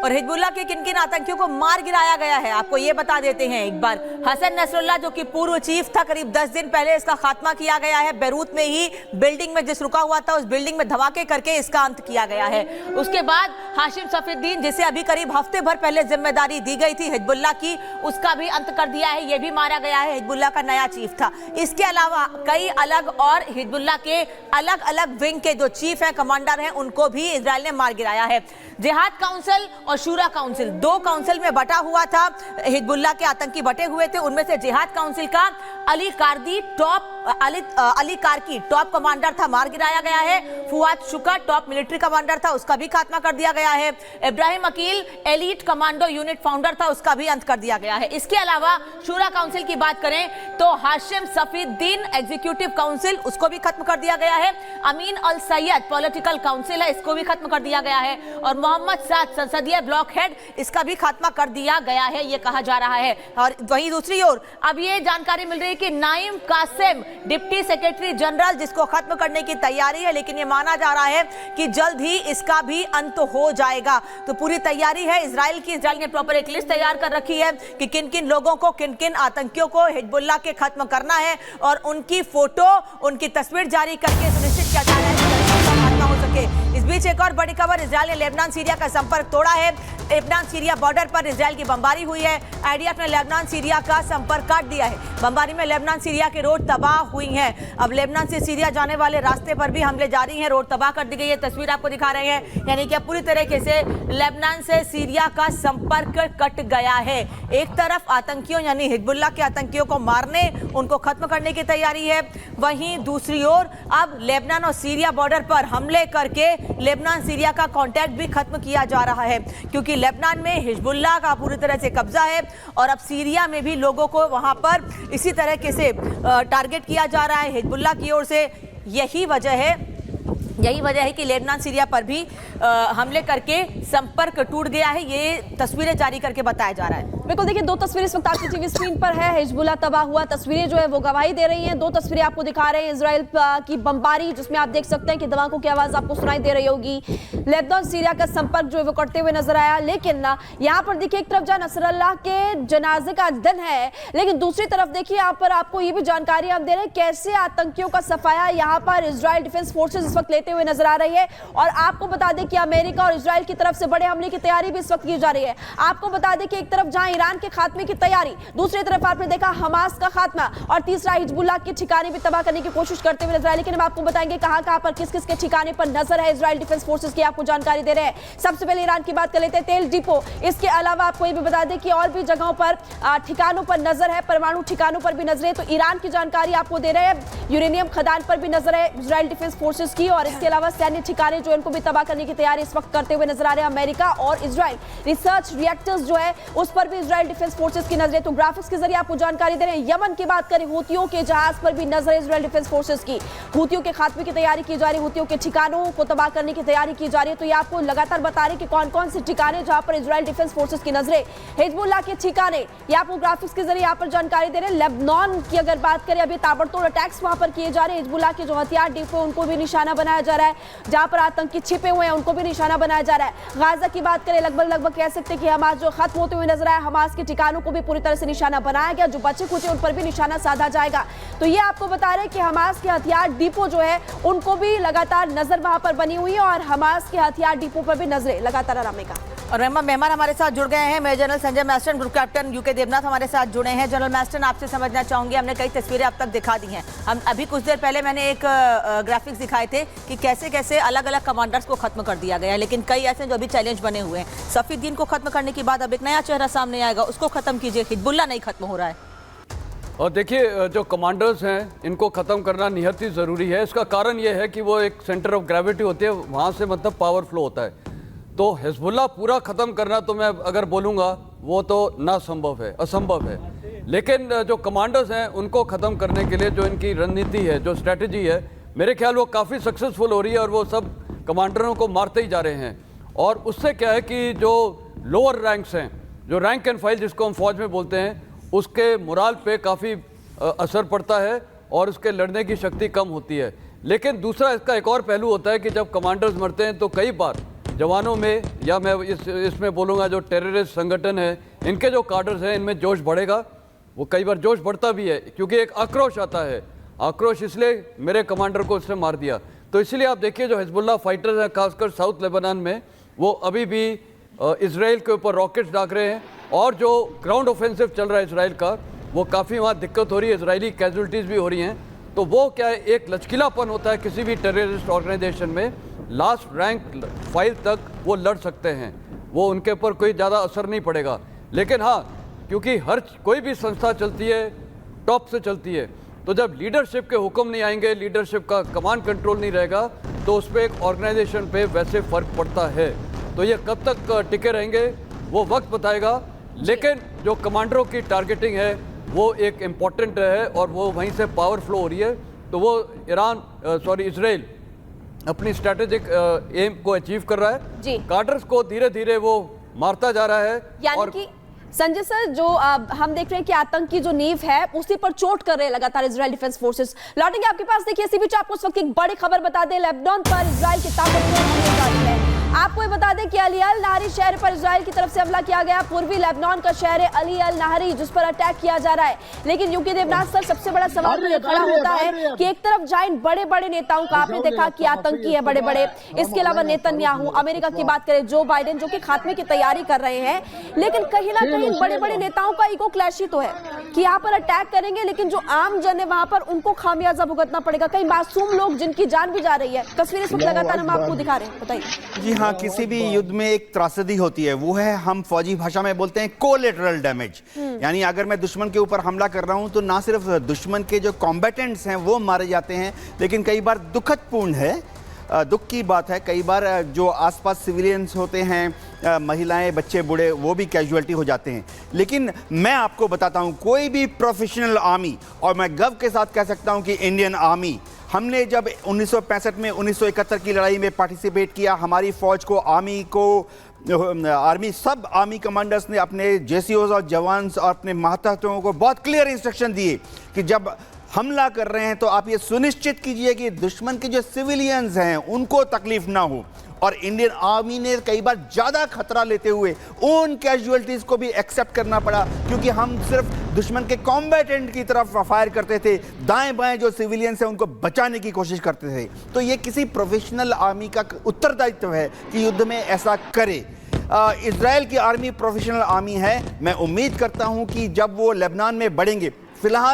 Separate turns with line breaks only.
और हिजबुल्लाह के किन किन आतंकियों को मार गिराया गया है आपको ये बता देते हैं एक बार। हसन नसरुल्लाह जो कि पूर्व चीफ था, करीब 10 दिन पहले इसका खात्मा किया गया है। बेरूत में ही बिल्डिंग में जिस रुका हुआ था उस बिल्डिंग में धमाके करके इसका अंत किया गया है। उसके बाद हाशिम सफीउद्दीन, जिसे अभी करीब हफ्ते भर पहले जिम्मेदारी दी गई थी हिजबुल्लाह की, उसका भी अंत कर दिया है। यह भी मारा गया है। हिजबुल्लाह का नया चीफ था। इसके अलावा कई अलग और हिजबुल्लाह के अलग अलग विंग के जो चीफ हैं, कमांडर हैं, उनको भी इजराइल ने मार गिराया है। जिहाद काउंसिल और शूरा काउंसिल, दो काउंसिल में बटा हुआ था। हिजबुल्लाह के आतंकी बटे हुए थे। उनमें से जिहाद काउंसिल का अली कारकी टॉप कमांडर था, मार गिराया गया है। फुआद शुक्र टॉप मिलिट्री कमांडर था, उसका भी खात्मा कर दिया गया है। Ibrahim Aqil elite commando unit founder था, उसका भी अंत कर दिया गया है। इसके अलावा शूरा काउंसिल की बात करें तो हाशिम सफीउद्दीन एग्जीक्यूटिव काउंसिल, उसको भी खत्म कर दिया गया है। अमीन अल सैयद पॉलिटिकल काउंसिल है, इसको भी खत्म कर दिया गया है। और मोहम्मद साद संसदीय ब्लॉक हेड, इसका भी खात्मा कर दिया गया है, ये कहा जा रहा है। और वहीं दूसरी ओर अब ये जानकारी मिल रही है कि नाइम कासिम डिप्टी सेक्रेटरी जनरल, जिसको खत्म करने की तैयारी है, लेकिन ये माना जा रहा है कि जल्द ही इसका भी अंत हो जाएगा। तो पूरी तैयारी है इजराइल की। इजराइल ने प्रॉपर एक लिस्ट तैयार कर रखी है कि किन किन लोगों को, किन किन आतंकियों को हिजबुल्लाह के खत्म करना है, और उनकी फोटो, उनकी तस्वीर जारी करके सुनिश्चित किया जा रहा है खात्मा हो सके। इस बीच एक और बड़ी खबर, इजराइल ने लेबनान सीरिया का संपर्क तोड़ा है। लेबनान सीरिया बॉर्डर पर इजराइल की बमबारी हुई है। आईडीएफ ने लेबनान सीरिया का संपर्क काट दिया है। बमबारी में लेबनान सीरिया के रोड तबाह हुई हैं। अब लेबनान से सीरिया जाने वाले रास्ते पर भी हमले जारी हैं। रोड तबाह कर दी गई है, तस्वीर आपको दिखा रहे हैं। यानी कि अब पूरी तरीके से लेबनान से सीरिया का संपर्क कट गया है। एक तरफ आतंकियों यानी हिजबुल्लाह के आतंकियों को मारने, उनको खत्म करने की तैयारी है, वहीं दूसरी ओर अब लेबनान और सीरिया बॉर्डर पर हमले करके लेबनान सीरिया का कांटेक्ट भी खत्म किया जा रहा है, क्योंकि लेबनान में हिजबुल्लाह का पूरी तरह से कब्जा है और अब सीरिया में भी लोगों को वहां पर इसी तरह से टारगेट किया जा रहा है हिजबुल्लाह की ओर से। यही वजह है कि लेबनान सीरिया पर भी हमले करके संपर्क टूट गया है। ये तस्वीरें जारी करके बताया जा रहा है।
बिल्कुल, देखिए दो तस्वीरें इस वक्त आपकी टीवी स्क्रीन पर है। हिजबुल्लाह तबाह हुआ तस्वीरें जो है वो गवाही दे रही हैं। दो तस्वीरें आपको दिखा रहे हैं इजराइल की बमबारी, जिसमें आप देख सकते हैं कि धमाकों की आवाज आपको सुनाई दे रही होगी। लेबनान सीरिया का संपर्क जो है वो करते हुए नजर आया। लेकिन यहाँ पर देखिए, एक तरफ जहाँ नसरल्लाह के जनाजे का दिन है, लेकिन दूसरी तरफ देखिए यहाँ पर आपको ये भी जानकारी आप दे रहे हैं कैसे आतंकियों का सफाया यहाँ पर इजराइल डिफेंस फोर्सेज इस वक्त लेते हुए नजर आ रही है। और आपको बता दें कि अमेरिका और इजराइल की तरफ से बड़े हमले की तैयारी भी इस वक्त की जा रही है। आपको बता दें कि एक तरफ जहां ईरान के खात्मे की तैयारी, दूसरी तरफ आपने देखा हमास का खात्मा, और तीसरा हिजबुल्लाह के ठिकाने भी तबाह करने की कोशिश करते हुए नजर आए। लेकिन हम आपको बताएंगे कहां पर किस किस के ठिकाने पर नजर है इजराइल डिफेंस फोर्सेज की, आपको जानकारी दे रहे हैं। सबसे पहले ईरान की बात कर लेते हैं, तेल डिपो। इसके अलावा आपको ये भी बता दें कि और भी जगहों पर ठिकानों पर नजर है, परमाणु ठिकानों पर भी नजर है। तो ईरान की जानकारी आपको दे रहे हैं, यूरेनियम खदान पर भी नजर है इजराइल डिफेंस फोर्सेज की, और इसके अलावा सैन्य ठिकाने जो इनको भी तबाह करने की तैयारी इस वक्त करते हुए नजर आ रहे हैं अमेरिका और इजराइल। रिसर्च रिएक्टर्स जो है उस पर भी इजराइल डिफेंस फोर्सेज की नजरें। तो ग्राफिक्स के जरिए आपको जानकारी दे रहे हैं। यमन की बात करें, हूतियों के जहाज पर भी नजर है इजराइल डिफेंस फोर्सेज की। हूतियों के खात्मे की तैयारी की जा रही है, हूतियों के ठिकानों को तबाह करने की तैयारी की जा रही है। तो ये आपको लगातार बता रहे हैं कि कौन कौन से ठिकाने जहां पर इजराइल डिफेंस फोर्सेज की नजरें। हिजबुल्लाह के ठिकाने ये आपको ग्राफिक्स के जरिए यहाँ पर जानकारी दे रहे हैं। लेबनान की अगर बात करें, अभी ताबड़तोड़ अटैक्स वहां पर किए जा रहे हैं। हिजबुल्लाह के जो हथियार डिपो उनको भी निशाना बनाया जा रहा है, जहां पर आतंकी छिपे हुए हैं उनको भी निशाना बनाया जा रहा है। गाजा की बात करें, लगभग कह सकते हैं कि हमास जो खत्म होते हुए नजर आया, हमास के ठिकानों को भी पूरी तरह से निशाना बनाया गया। जो बचे कुचे उन पर भी निशाना साधा जाएगा। तो ये आपको बता रहे हैं कि हमास के हथियार डिपो जो है उनको भी लगातार नजर वहां पर बनी हुई है, और हमास के हथियार डिपो पर भी नजरें लगातार आरामे का।
और मेहमान हमारे साथ जुड़ गए हैं। Major general Sanjay Maston, group captain UK Devnath हमारे साथ जुड़े हैं। जनरल मैस्टन, आपसे समझना चाहूंगी, हमने कई तस्वीरें अब तक दिखा दी हैं। हम अभी कुछ देर पहले मैंने एक ग्राफिक्स दिखाए थे कि कैसे कैसे अलग अलग कमांडर्स को खत्म कर दिया गया है, लेकिन कई ऐसे जो अभी चैलेंज बने हुए हैं। सफीउद्दीन को खत्म करने के बाद अब एक नया चेहरा सामने आएगा, उसको खत्म कीजिए। हिजबुल्लाह नहीं खत्म हो रहा है।
और देखिए, जो कमांडर्स हैं इनको ख़त्म करना निहायत ही ज़रूरी है। इसका कारण ये है कि वो एक सेंटर ऑफ ग्रेविटी होती है, वहाँ से मतलब पावर फ्लो होता है। तो हिजबुल्लाह पूरा ख़त्म करना तो मैं अगर बोलूँगा वो तो ना संभव है, असंभव है। लेकिन जो कमांडर्स हैं उनको ख़त्म करने के लिए जो इनकी रणनीति है, जो स्ट्रेटजी है, मेरे ख्याल वो काफ़ी सक्सेसफुल हो रही है और वो सब कमांडरों को मारते ही जा रहे हैं। और उससे क्या है कि जो लोअर रैंक्स हैं, जो रैंक एंड फाइल जिसको हम फौज में बोलते हैं, उसके मोराल पे काफ़ी असर पड़ता है और उसके लड़ने की शक्ति कम होती है। लेकिन दूसरा इसका एक और पहलू होता है कि जब कमांडर्स मरते हैं तो कई बार जवानों में, या मैं इसमें बोलूँगा जो टेररिस्ट संगठन है, इनके जो कार्डर्स हैं, इनमें जोश बढ़ेगा। वो कई बार जोश बढ़ता भी है क्योंकि एक आक्रोश आता है, आक्रोश इसलिए मेरे कमांडर को उसने मार दिया। तो इसलिए आप देखिए जो हिजबुल्लाह फाइटर्स हैं खासकर साउथ लेबनान में, वो अभी भी इजराइल के ऊपर रॉकेट्स दाग रहे हैं, और जो ग्राउंड ऑफेंसिव चल रहा है इजराइल का, वो काफ़ी वहाँ दिक्कत हो रही है, इजरायली कैजुअल्टीज़ भी हो रही हैं। तो वो क्या है, एक लचकीलापन होता है किसी भी टेररिस्ट ऑर्गेनाइजेशन में, लास्ट रैंक फाइल तक वो लड़ सकते हैं, वो उनके ऊपर कोई ज़्यादा असर नहीं पड़ेगा। लेकिन हाँ, क्योंकि हर कोई भी संस्था चलती है टॉप से चलती है, तो जब लीडरशिप के हुक्म नहीं आएंगे, लीडरशिप का कमांड कंट्रोल नहीं रहेगा, तो उस पर एक ऑर्गेनाइजेशन पे वैसे फ़र्क पड़ता है। तो ये कब तक टिके रहेंगे वो वक्त बताएगा, लेकिन जो कमांडरों की टारगेटिंग है वो एक इम्पॉर्टेंट है, और वो वहीं से पावर फ्लो हो रही है। तो वो इजराइल अपनी स्ट्रैटेजिक एम को अचीव कर रहा है
जी।
कार्डर्स को धीरे धीरे वो मारता जा रहा है।
यानी कि संजय सर, जो हम देख रहे हैं कि आतंक की जो नींव है उसी पर चोट कर रहे हैं लगातार इजराइल डिफेंस फोर्सेस। लौटेंगे आपके पास। देखिए, इसी बीच आपको उस वक्त एक बड़ी खबर बता दें, लेबनान पर इजराइल की ताबड़तोड़ हमले जारी है। आपको ये बता दें कि अली अल नाहरी शहर पर इजराइल की तरफ से हमला किया गया। पूर्वी लेबनान का शहर है अली अल नाहरी, जिस पर अटैक किया जा रहा है। लेकिन यूके देवनाथ सर, सबसे बड़ा सवाल तो ये खड़ा होता है कि एक तरफ जाएं बड़े बड़े नेताओं का, आपने देखा कि आतंकी है बड़े बड़े, इसके अलावा नेतन्याहू, अमेरिका की बात करें जो बाइडेन, जो कि खात्मे की तैयारी कर रहे हैं, लेकिन कहीं ना कहीं बड़े बड़े नेताओं का ईगो क्लैश ही तो है कि यहाँ पर अटैक करेंगे, लेकिन जो आम जन है वहां पर उनको खामियाजा भुगतना पड़ेगा। कई मासूम लोग जिनकी जान भी जा रही है, तस्वीरें इस वक्त लगातार हम आपको दिखा रहे हैं। बताइए।
जी हाँ, किसी भी युद्ध में एक त्रासदी होती है, वो है, हम फौजी भाषा में बोलते हैं, कोलेटरल डैमेज। यानी अगर मैं दुश्मन के ऊपर हमला कर रहा हूं तो ना सिर्फ दुश्मन के जो कॉम्बैटेंट्स हैं वो मारे जाते हैं, लेकिन कई बार दुखदपूर्ण है, दुख की बात है, कई बार जो आसपास सिविलियंस होते हैं, महिलाएं, बच्चे, बूढ़े, वो भी कैजुअल्टी हो जाते हैं। लेकिन मैं आपको बताता हूं, कोई भी प्रोफेशनल आर्मी, और मैं गर्व के साथ कह सकता हूं कि इंडियन आर्मी, हमने जब 1965 में 1971 की लड़ाई में पार्टिसिपेट किया, हमारी फौज को, सब आर्मी कमांडर्स ने अपने जेसीओज और जवान्स और अपने महत्वों को बहुत क्लियर इंस्ट्रक्शन दिए कि जब हमला कर रहे हैं तो आप ये सुनिश्चित कीजिए कि दुश्मन के जो सिविलियंस हैं उनको तकलीफ ना हो। और इंडियन आर्मी ने कई बार ज़्यादा खतरा लेते हुए उन कैजुअल्टीज़ को भी एक्सेप्ट करना पड़ा, क्योंकि हम सिर्फ दुश्मन के कॉम्बैटेंट की तरफ फायर करते थे, दाएं बाएं जो सिविलियंस हैं उनको बचाने की कोशिश करते थे। तो ये किसी प्रोफेशनल आर्मी का उत्तरदायित्व है कि युद्ध में ऐसा करे। इजराइल की आर्मी प्रोफेशनल आर्मी है। मैं उम्मीद करता हूं कि जब वो लेबनान में बढ़ेंगे, फिलहाल